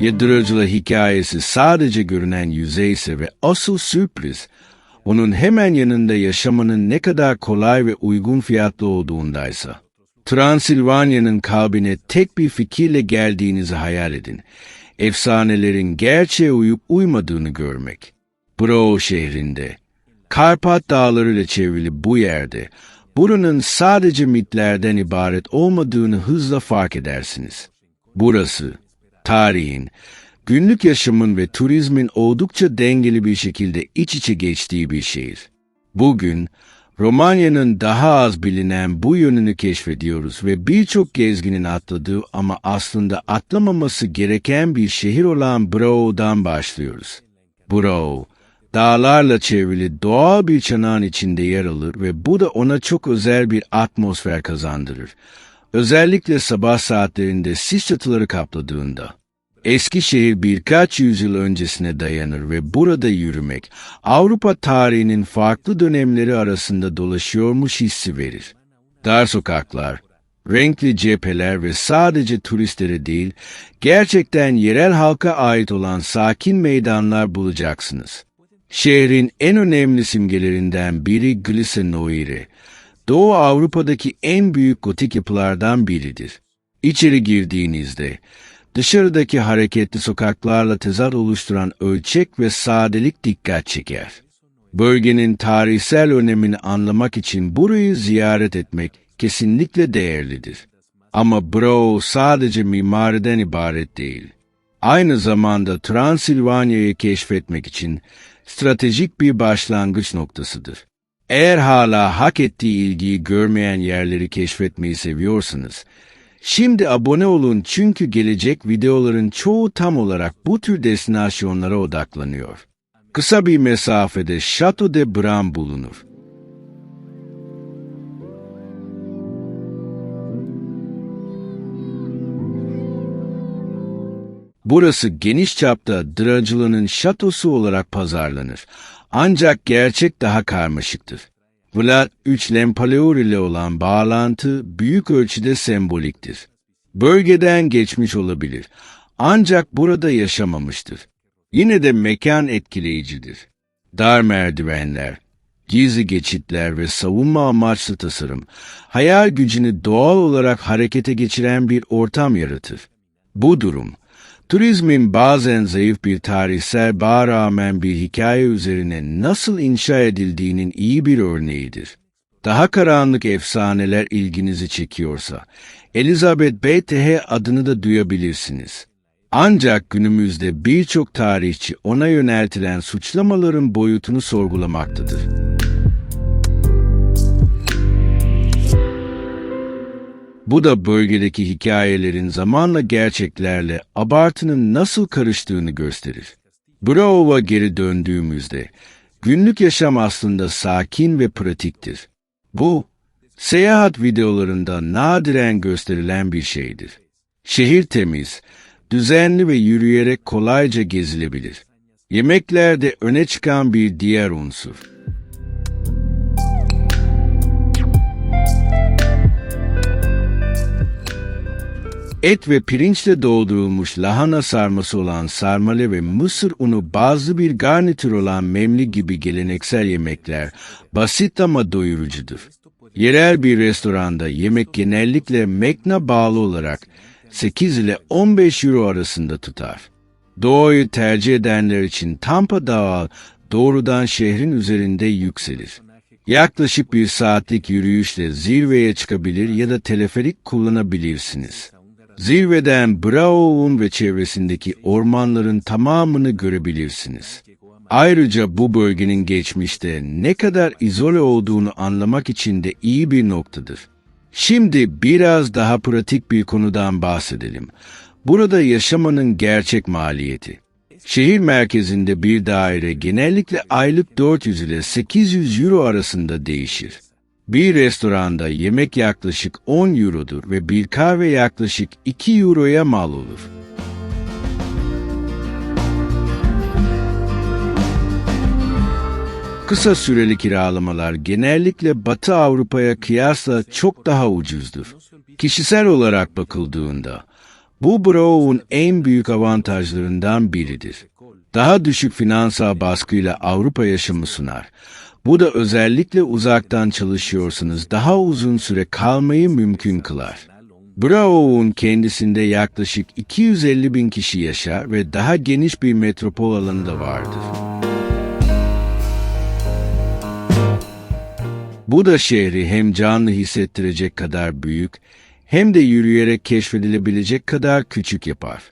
Dracula hikayesi sadece görünen yüzeyse ve asıl sürpriz, onun hemen yanında yaşamanın ne kadar kolay ve uygun fiyatlı olduğundaysa. Transilvanya'nın kalbine tek bir fikirle geldiğinizi hayal edin. Efsanelerin gerçeğe uyup uymadığını görmek. Brao şehrinde, Karpat dağlarıyla çevrili bu yerde, buranın sadece mitlerden ibaret olmadığını hızla fark edersiniz. Burası, tarihin, günlük yaşamın ve turizmin oldukça dengeli bir şekilde iç içe geçtiği bir şehir. Bugün, Romanya'nın daha az bilinen bu yönünü keşfediyoruz ve birçok gezginin atladığı ama aslında atlamaması gereken bir şehir olan Brao'dan başlıyoruz. Brao, dağlarla çevrili doğal bir çanağın içinde yer alır ve bu da ona çok özel bir atmosfer kazandırır. Özellikle sabah saatlerinde sis çatıları kapladığında. Eski şehir birkaç yüzyıl öncesine dayanır ve burada yürümek, Avrupa tarihinin farklı dönemleri arasında dolaşıyormuş hissi verir. Dar sokaklar, renkli cepheler ve sadece turistlere değil, gerçekten yerel halka ait olan sakin meydanlar bulacaksınız. Şehrin en önemli simgelerinden biri Glise Noiri, Doğu Avrupa'daki en büyük gotik yapılardan biridir. İçeri girdiğinizde, dışarıdaki hareketli sokaklarla tezat oluşturan ölçek ve sadelik dikkat çeker. Bölgenin tarihsel önemini anlamak için burayı ziyaret etmek kesinlikle değerlidir. Ama Brao sadece mimariden ibaret değil. Aynı zamanda Transilvanya'yı keşfetmek için stratejik bir başlangıç noktasıdır. Eğer hala hak ettiği ilgiyi görmeyen yerleri keşfetmeyi seviyorsanız, şimdi abone olun çünkü gelecek videoların çoğu tam olarak bu tür destinasyonlara odaklanıyor. Kısa bir mesafede Château de Bram bulunur. Burası geniş çapta Dracula'nın şatosu olarak pazarlanır. Ancak gerçek daha karmaşıktır. Vlad III Lempaleur ile olan bağlantı büyük ölçüde semboliktir. Bölgeden geçmiş olabilir. Ancak burada yaşamamıştır. Yine de mekan etkileyicidir. Dar merdivenler, gizli geçitler ve savunma amaçlı tasarım, hayal gücünü doğal olarak harekete geçiren bir ortam yaratır. Bu durum, turizmin bazen zayıf bir tarihsel bağa rağmen bir hikaye üzerine nasıl inşa edildiğinin iyi bir örneğidir. Daha karanlık efsaneler ilginizi çekiyorsa, Elizabeth Bth adını da duyabilirsiniz. Ancak günümüzde birçok tarihçi ona yöneltilen suçlamaların boyutunu sorgulamaktadır. Bu da bölgedeki hikayelerin zamanla gerçeklerle abartının nasıl karıştığını gösterir. Brao'ya geri döndüğümüzde, günlük yaşam aslında sakin ve pratiktir. Bu, seyahat videolarında nadiren gösterilen bir şeydir. Şehir temiz, düzenli ve yürüyerek kolayca gezilebilir. Yemekler de öne çıkan bir diğer unsur. Et ve pirinçle doldurulmuş lahana sarması olan sarmale ve mısır unu bazlı bir garnitür olan memli gibi geleneksel yemekler basit ama doyurucudur. Yerel bir restoranda yemek genellikle mekna bağlı olarak 8 ile 15 euro arasında tutar. Doğayı tercih edenler için Tampa Dağı doğrudan şehrin üzerinde yükselir. Yaklaşık bir saatlik yürüyüşle zirveye çıkabilir ya da teleferik kullanabilirsiniz. Zirveden Brao'nun ve çevresindeki ormanların tamamını görebilirsiniz. Ayrıca bu bölgenin geçmişte ne kadar izole olduğunu anlamak için de iyi bir noktadır. Şimdi biraz daha pratik bir konudan bahsedelim. Burada yaşamanın gerçek maliyeti. Şehir merkezinde bir daire genellikle aylık 400 ile 800 euro arasında değişir. Bir restoranda yemek yaklaşık 10 eurodur ve bir kahve yaklaşık 2 euroya mal olur. Kısa süreli kiralamalar genellikle Batı Avrupa'ya kıyasla çok daha ucuzdur. Kişisel olarak bakıldığında, Bu Broug'un en büyük avantajlarından biridir. Daha düşük finansal baskıyla Avrupa yaşamı sunar. Bu da özellikle uzaktan çalışıyorsanız daha uzun süre kalmayı mümkün kılar. Broug'un kendisinde yaklaşık 250 bin kişi yaşar ve daha geniş bir metropol alanı da vardır. Bu da şehri hem canlı hissettirecek kadar büyük, hem de yürüyerek keşfedilebilecek kadar küçük yapar.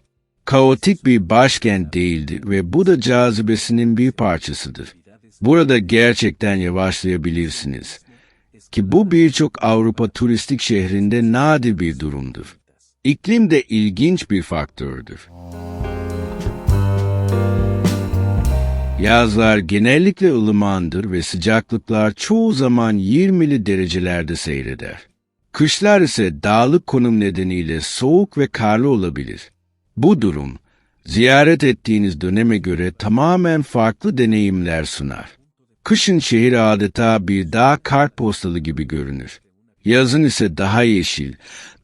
Kaotik bir başkent değildir ve bu da cazibesinin bir parçasıdır. Burada gerçekten yavaşlayabilirsiniz. Ki bu birçok Avrupa turistik şehrinde nadir bir durumdur. İklim de ilginç bir faktördür. Yazlar genellikle ılımandır ve sıcaklıklar çoğu zaman 20'li derecelerde seyreder. Kışlar ise dağlık konum nedeniyle soğuk ve karlı olabilir. Bu durum, ziyaret ettiğiniz döneme göre tamamen farklı deneyimler sunar. Kışın şehir adeta bir dağ kartpostalı gibi görünür. Yazın ise daha yeşil,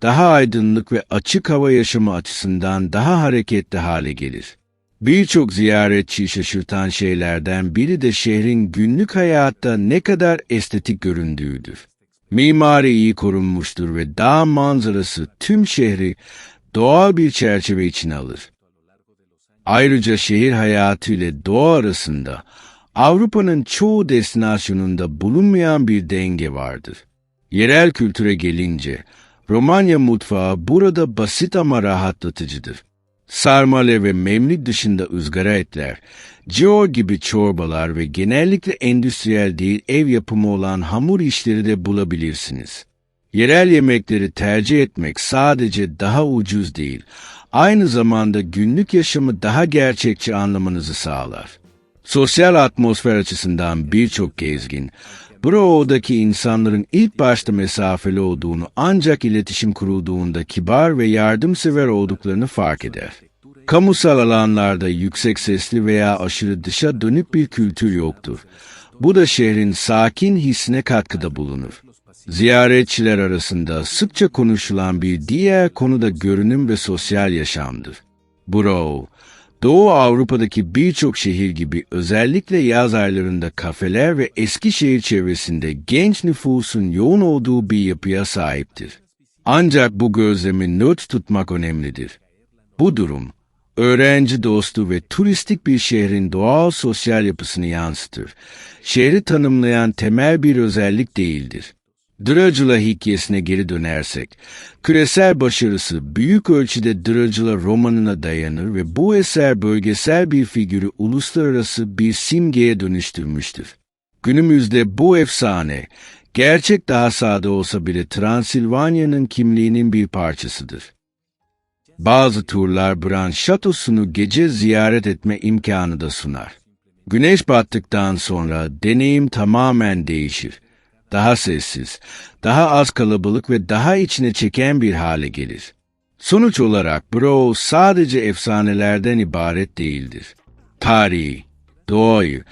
daha aydınlık ve açık hava yaşamı açısından daha hareketli hale gelir. Birçok ziyaretçiyi şaşırtan şeylerden biri de şehrin günlük hayatta ne kadar estetik göründüğüdür. Mimari iyi korunmuştur ve dağ manzarası tüm şehri doğal bir çerçeve içine alır. Ayrıca şehir hayatı ile doğa arasında Avrupa'nın çoğu destinasyonunda bulunmayan bir denge vardır. Yerel kültüre gelince, Romanya mutfağı burada basit ama rahatlatıcıdır. Sarmale ve memlik dışında ızgara etler, ciğer gibi çorbalar ve genellikle endüstriyel değil ev yapımı olan hamur işleri de bulabilirsiniz. Yerel yemekleri tercih etmek sadece daha ucuz değil, aynı zamanda günlük yaşamı daha gerçekçi anlamanızı sağlar. Sosyal atmosfer açısından birçok gezgin, Broug'daki insanların ilk başta mesafeli olduğunu ancak iletişim kurulduğunda kibar ve yardımsever olduklarını fark eder. Kamusal alanlarda yüksek sesli veya aşırı dışa dönük bir kültür yoktur. Bu da şehrin sakin hissine katkıda bulunur. Ziyaretçiler arasında sıkça konuşulan bir diğer konu da görünüm ve sosyal yaşamdır. Brough, Doğu Avrupa'daki birçok şehir gibi özellikle yaz aylarında kafeler ve eski şehir çevresinde genç nüfusun yoğun olduğu bir yapıya sahiptir. Ancak bu gözlemi not tutmak önemlidir. Bu durum, öğrenci dostu ve turistik bir şehrin doğal sosyal yapısını yansıtır. Şehri tanımlayan temel bir özellik değildir. Dracula hikayesine geri dönersek, küresel başarısı büyük ölçüde Dracula romanına dayanır ve bu eser bölgesel bir figürü uluslararası bir simgeye dönüştürmüştür. Günümüzde bu efsane, gerçek daha sade olsa bile Transilvanya'nın kimliğinin bir parçasıdır. Bazı turlar Bran Şatosu'nu gece ziyaret etme imkanı da sunar. Güneş battıktan sonra deneyim tamamen değişir. Daha sessiz, daha az kalabalık ve daha içine çeken bir hale gelir. Sonuç olarak Brough sadece efsanelerden ibaret değildir. Tarihi, doğayı,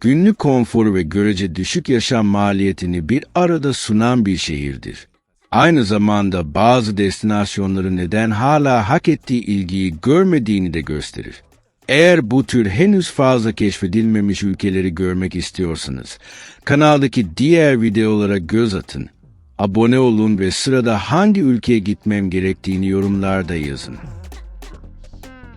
günlük konforu ve görece düşük yaşam maliyetini bir arada sunan bir şehirdir. Aynı zamanda bazı destinasyonları neden hala hak ettiği ilgiyi görmediğini de gösterir. Eğer bu tür henüz fazla keşfedilmemiş ülkeleri görmek istiyorsanız, kanaldaki diğer videolara göz atın, abone olun ve sırada hangi ülkeye gitmem gerektiğini yorumlarda yazın.